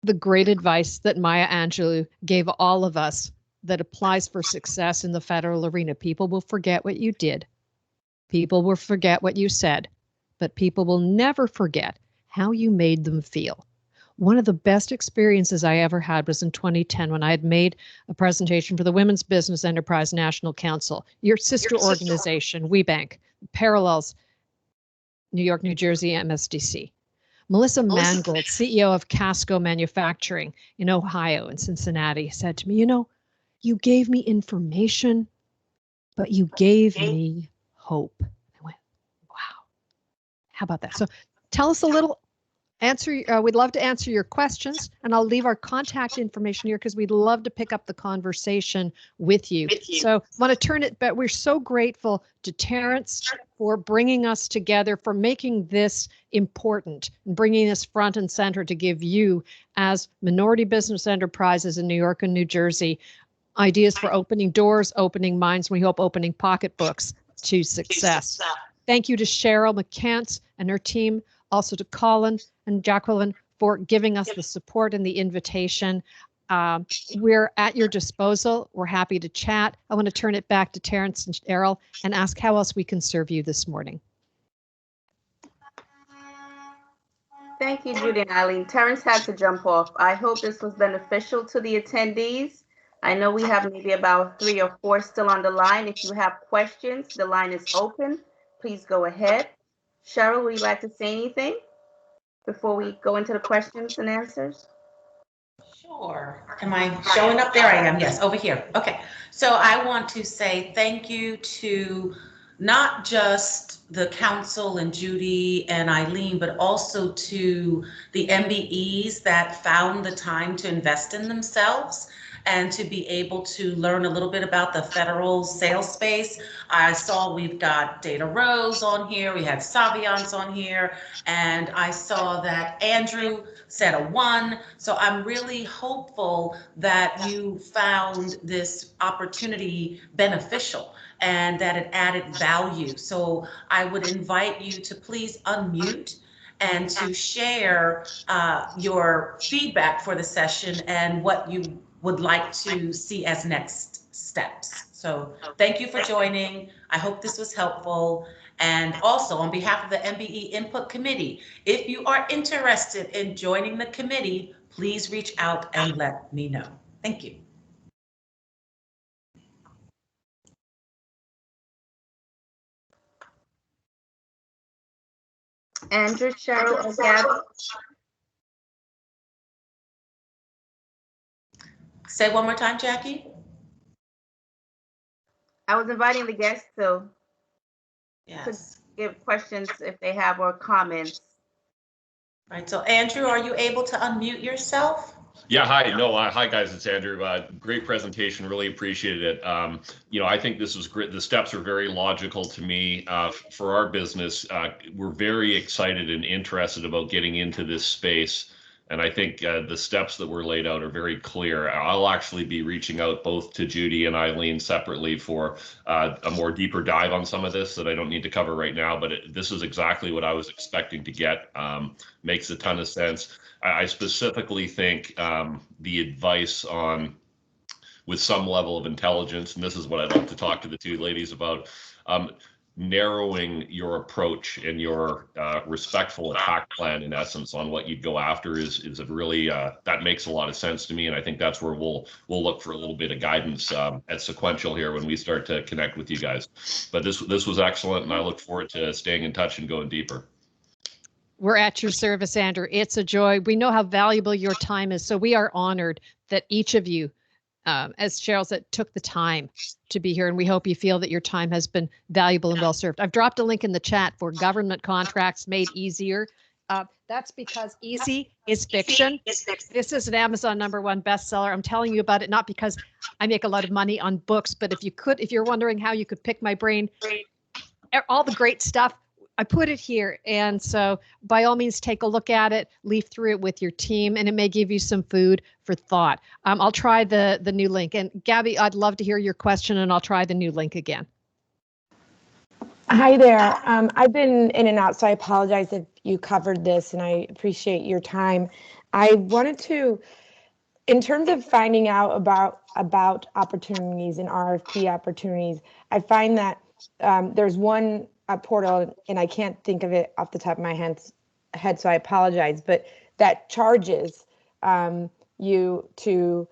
the great advice that Maya Angelou gave all of us that applies for success in the federal arena: people will forget what you did. People will forget what you said, but people will never forget how you made them feel. One of the best experiences I ever had was in 2010 when I had made a presentation for the Women's Business Enterprise National Council, your sister organization, WeBank, parallels New York, New Jersey, MSDC. Melissa Mangold, CEO of Casco Manufacturing in Ohio and Cincinnati, said to me, you gave me information, but you gave me hope. I went, wow, how about that? So tell us a little, we'd love to answer your questions, and I'll leave our contact information here because we'd love to pick up the conversation with you. So I want to turn it, but we're so grateful to Terrence for bringing us together, for making this important and bringing this front and center to give you, as minority business enterprises in New York and New Jersey, ideas for opening doors, opening minds, we hope opening pocketbooks to success. Thank you to Cheryl McCants and her team, also to Colin and Jacqueline for giving us the support and the invitation. We're at your disposal. We're happy to chat. I want to turn it back to Terrence and Errol and ask how else we can serve you this morning. Thank you, Judy and Eileen. Terrence had to jump off. I hope this was beneficial to the attendees. I know we have maybe about 3 or 4 still on the line. If you have questions, the line is open. Please go ahead. Cheryl, would you like to say anything before we go into the questions and answers? Sure. Am I showing up? There I am. Yes, over here. Okay. So I want to say thank you to not just the council and Judy and Eileen, but also to the MBEs that found the time to invest in themselves and to be able to learn a little bit about the federal sales space. I saw we've got Data Rose on here, we had Saviance on here, and I saw that Andrew said a 1. So I'm really hopeful that you found this opportunity beneficial and that it added value. So I would invite you to please unmute and to share your feedback for the session and what you would like to see as next steps. So thank you for joining. I hope this was helpful. And also on behalf of the MBE Input Committee, if you are interested in joining the committee, please reach out and let me know. Thank you. Andrew, Cheryl, or Gabby? Say one more time, Jackie. I was inviting the guests to Yes. give questions if they have or comments. Right. So Andrew, are you able to unmute yourself? Yeah, hi. No, hi guys, it's Andrew. Great presentation, really appreciated it. I think this was great. The steps are very logical to me for our business. We're very excited and interested about getting into this space. And I think the steps that were laid out are very clear. I'll actually be reaching out both to Judy and Eileen separately for a more deeper dive on some of this that I don't need to cover right now, but this is exactly what I was expecting to get. Makes a ton of sense. I specifically think the advice on, with some level of intelligence, and this is what I'd like to talk to the two ladies about, narrowing your approach and your respectful attack plan, in essence, on what you'd go after is a really, that makes a lot of sense to me. And I think that's where we'll look for a little bit of guidance at Sequential here when we start to connect with you guys. But this was excellent, and I look forward to staying in touch and going deeper. We're at your service, Andrew. It's a joy. We know how valuable your time is. So we are honored that each of you, as Cheryl said, took the time to be here. And we hope you feel that your time has been valuable and well served. I've dropped a link in the chat for government contracts made easier. That's because easy is fiction. This is an Amazon #1 bestseller. I'm telling you about it, not because I make a lot of money on books, but if you're wondering how you could pick my brain, all the great stuff, I put it here. And so by all means, take a look at it, leaf through it with your team, and it may give you some food for thought. I'll try the new link. And Gabby, I'd love to hear your question, and I'll try the new link again. Hi there. I've been in and out, so I apologize if you covered this, and I appreciate your time. I wanted to, in terms of finding out about opportunities and RFP opportunities, I find that there's one portal, and I can't think of it off the top of my head, so I apologize, but that charges you to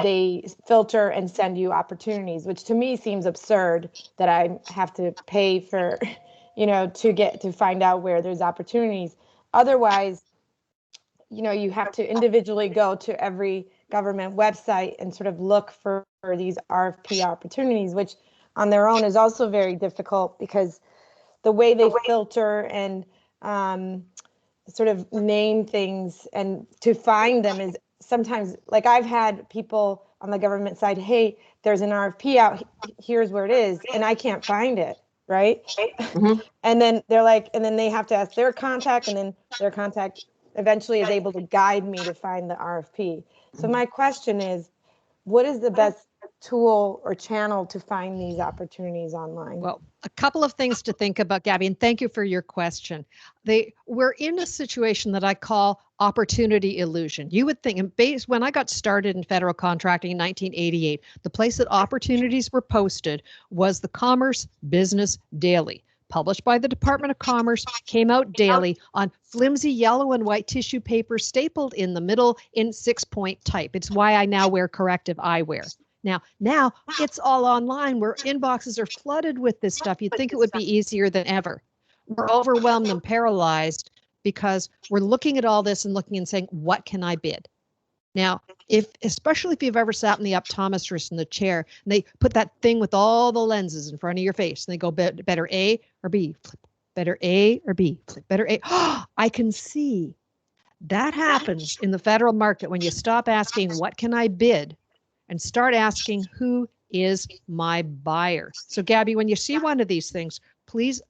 they filter and send you opportunities, which to me seems absurd that I have to pay for, to find out where there's opportunities. otherwise, you have to individually go to every government website and sort of look for these RFP opportunities, which on their own is also very difficult because the way they filter and sort of name things and to find them is sometimes, like, I've had people on the government side, hey, there's an RFP out, here's where it is, and I can't find it, right? And then they're like, and then they have to ask their contact, and then their contact eventually is able to guide me to find the RFP. So my question is, what is the best tool or channel to find these opportunities online? Well, a couple of things to think about, Gabby, and thank you for your question. We're in a situation that I call opportunity illusion. You would think, when I got started in federal contracting in 1988, the place that opportunities were posted was the Commerce Business Daily, published by the Department of Commerce, came out daily on flimsy yellow and white tissue paper stapled in the middle in 6-point type. It's why I now wear corrective eyewear. Now it's all online where inboxes are flooded with this stuff. You'd think it would be easier than ever. We're overwhelmed and paralyzed because we're looking at all this and looking and saying, what can I bid? Now, especially if you've ever sat in the optometrist in the chair and they put that thing with all the lenses in front of your face and they go better A or B, flip, better A or B, flip, better A. I can see that happens in the federal market when you stop asking, what can I bid? And start asking, who is my buyer? So Gabby, when you see one of these things, please,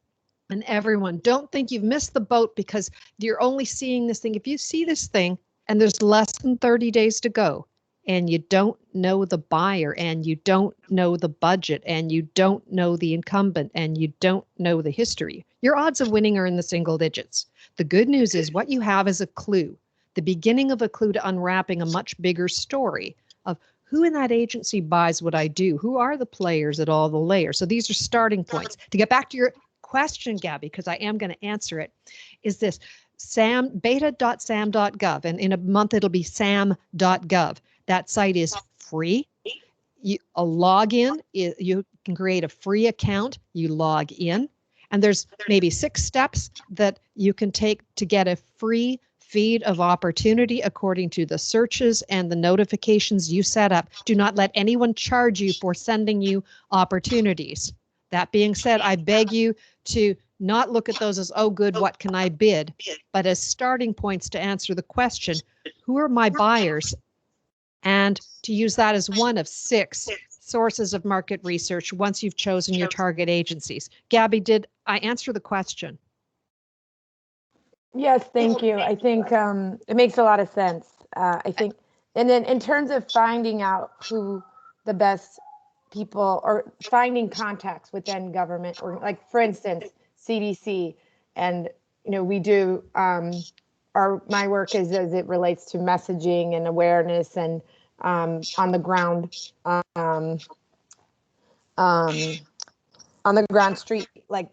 and everyone, don't think you've missed the boat because you're only seeing this thing. If you see this thing and there's less than 30 days to go and you don't know the buyer and you don't know the budget and you don't know the incumbent and you don't know the history, your odds of winning are in the single digits. The good news is what you have is a clue, the beginning of a clue to unwrapping a much bigger story of who in that agency buys what I do? Who are the players at all the layers? So these are starting points. To get back to your question, Gabby, because I am going to answer it, is this beta.sam.gov, and in a month it'll be sam.gov. That site is free. A login, you can create a free account, you log in, and there's maybe 6 steps that you can take to get a free feed of opportunity according to the searches and the notifications you set up. Do not let anyone charge you for sending you opportunities. That being said, I beg you to not look at those as, oh, good, what can I bid? But as starting points to answer the question, who are my buyers? And to use that as one of 6 sources of market research once you've chosen your target agencies. Gabby, did I answer the question? Yes, thank you. I think it makes a lot of sense. I think, and then in terms of finding out who the best people or finding contacts within government, or like, for instance, CDC, and we do my work is as it relates to messaging and awareness and on the ground street, like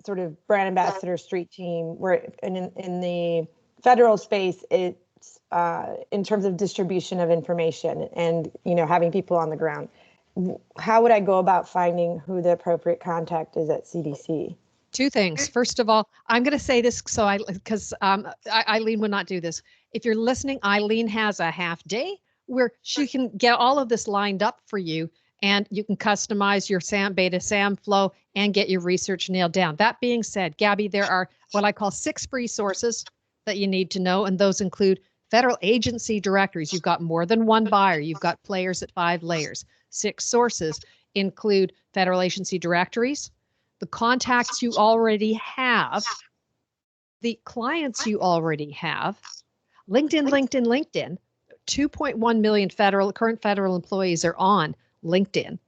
sort of brand ambassador street team, where in the federal space, it's in terms of distribution of information and having people on the ground. How would I go about finding who the appropriate contact is at CDC? 2 things. First of all, I'm going to say this because Eileen would not do this. If you're listening, Eileen has a half day where she can get all of this lined up for you, and you can customize your beta SAM flow and get your research nailed down. That being said, Gabby, there are what I call 6 free sources that you need to know, and those include federal agency directories. You've got more than one buyer. You've got players at 5 layers. 6 sources include federal agency directories, the contacts you already have, the clients you already have, LinkedIn. 2.1 million current federal employees are on LinkedIn.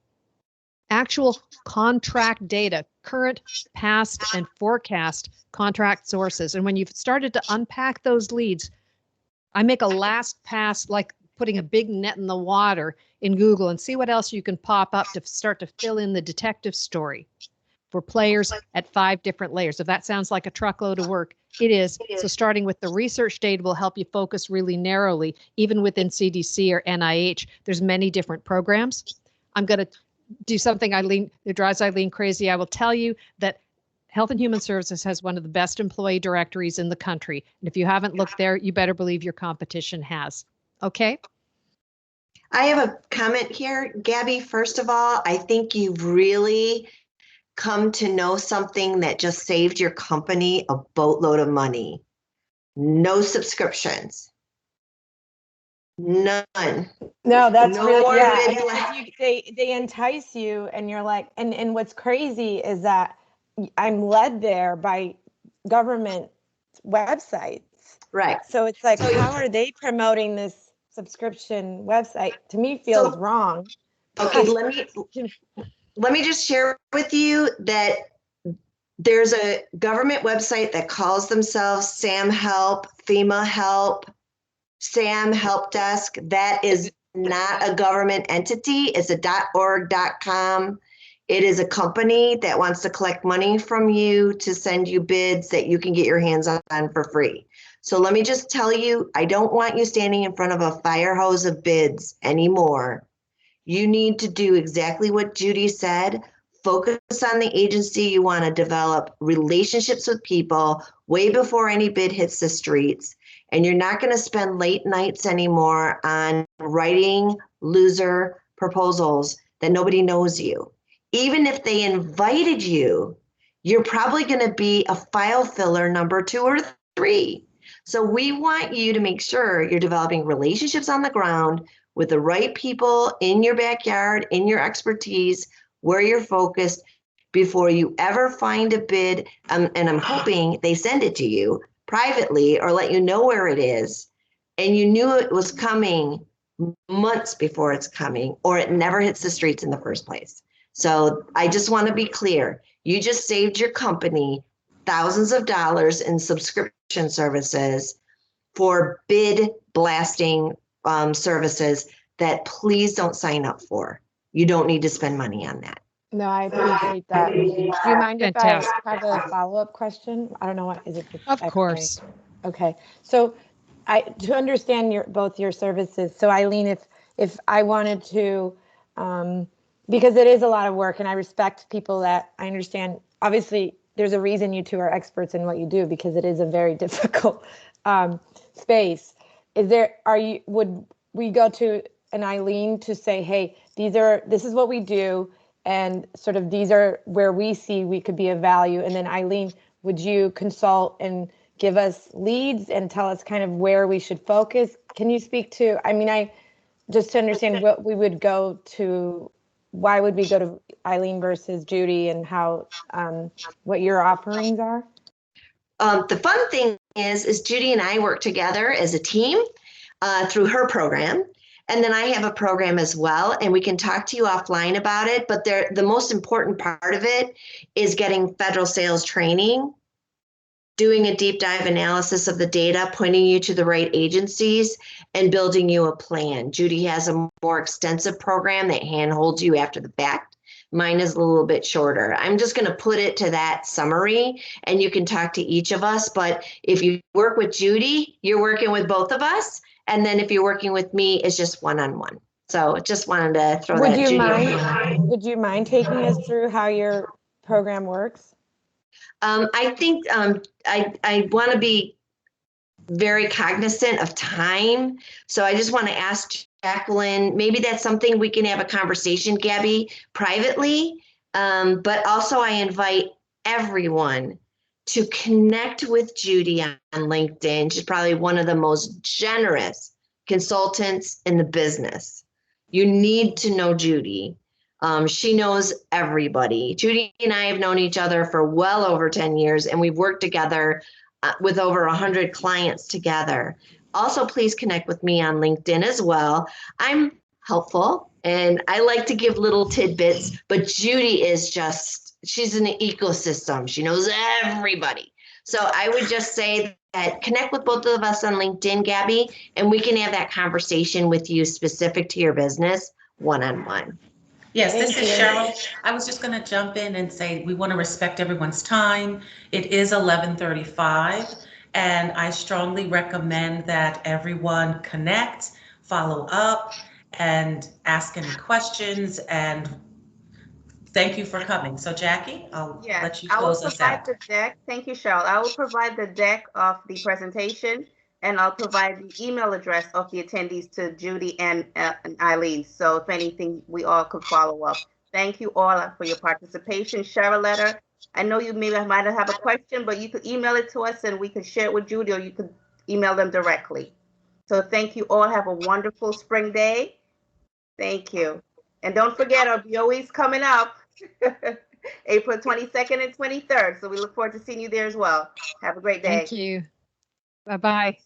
Actual contract data, current, past, and forecast contract sources. And when you've started to unpack those leads, I make a last pass, like putting a big net in the water in Google, and see what else you can pop up to start to fill in the detective story for players at 5 different layers. If that sounds like a truckload of work, it is. So starting with the research data will help you focus really narrowly, even within CDC or NIH. There's many different programs. I'm going to do something that drives Eileen crazy. I will tell you that Health and Human Services has one of the best employee directories in the country. And if you haven't looked there, you better believe your competition has. Okay? I have a comment here. Gabby, first of all, I think you've really come to know something that just saved your company a boatload of money. No subscriptions. None. No, that's No really, more yeah. bid and lists. they entice you, and you're like, and what's crazy is that I'm led there by government websites. Right. So it's like, how are they promoting this subscription website? To me, feels wrong. Okay, let me just share with you that there's a government website that calls themselves SAM Help, FEMA Help, SAM Help Desk. That is not a government entity. It's a .org.com. It is a company that wants to collect money from you to send you bids that you can get your hands on for free. So let me just tell you, I don't want you standing in front of a fire hose of bids anymore. You need to do exactly what Judy said. Focus on the agency you want to develop relationships with people way before any bid hits the streets. And you're not going to spend late nights anymore on writing loser proposals that nobody knows you. Even if they invited you, you're probably going to be a file filler number 2 or 3. So we want you to make sure you're developing relationships on the ground with the right people in your backyard, in your expertise, where you're focused before you ever find a bid. And I'm hoping they send it to you privately or let you know where it is. And you knew it was coming months before it's coming, or it never hits the streets in the first place. So I just want to be clear. You just saved your company thousands of dollars in subscription services for bid blasting services that please don't sign up for. You don't need to spend money on that. No, I appreciate that. Do you mind if Fantastic. I have a follow-up question? I don't know what is it. Of course. Okay. So to understand both your services. So Eileen, if I wanted to, because it is a lot of work, and I respect people that I understand. Obviously, there's a reason you two are experts in what you do, because it is a very difficult space. Would we go to an Eileen to say, hey, this is what we do, and sort of these are where we see we could be of value, and then Eileen, would you consult and give us leads and tell us kind of where we should focus? Can you speak to, just to understand what we would go to, why would we go to Eileen versus Judy, and how, what your offerings are? The fun thing is Judy and I work together as a team through her program. And then I have a program as well, and we can talk to you offline about it. But the most important part of it is getting federal sales training, doing a deep dive analysis of the data, pointing you to the right agencies, and building you a plan. Judy has a more extensive program that handholds you after the fact. Mine is a little bit shorter. I'm just going to put it to that summary, and you can talk to each of us. But if you work with Judy, you're working with both of us. And then if you're working with me, it's just one-on-one. So just wanted to throw that. Would you mind taking us through how your program works? I think I want to be very cognizant of time. So I just want to ask Jacqueline, maybe that's something we can have a conversation, Gabby, privately. But also I invite everyone to connect with Judy on LinkedIn. She's probably one of the most generous consultants in the business. You need to know Judy. She knows everybody. Judy and I have known each other for well over 10 years, and we've worked together with over 100 clients together. Also, please connect with me on LinkedIn as well. I'm helpful, and I like to give little tidbits, but Judy is she's an ecosystem. She knows everybody. So I would just say that connect with both of us on LinkedIn, Gabby, and we can have that conversation with you specific to your business one-on-one. Yes, this is Cheryl. I was just going to jump in and say we want to respect everyone's time. It is 11:35, and I strongly recommend that everyone connect, follow up, and ask any questions, and thank you for coming. So Jackie, I'll Yes, let you I will close us provide out. the deck. Thank you, Cheryl. I will provide the deck of the presentation, and I'll provide the email address of the attendees to Judy and Eileen. So if anything, we all could follow up. Thank you all for your participation. Share a letter. I know you might have a question, but you could email it to us and we could share it with Judy, or you could email them directly. So thank you all. Have a wonderful spring day. Thank you. And don't forget, our BOE is coming up April 22nd and 23rd. So we look forward to seeing you there as well. Have a great day. Thank you. Bye-bye.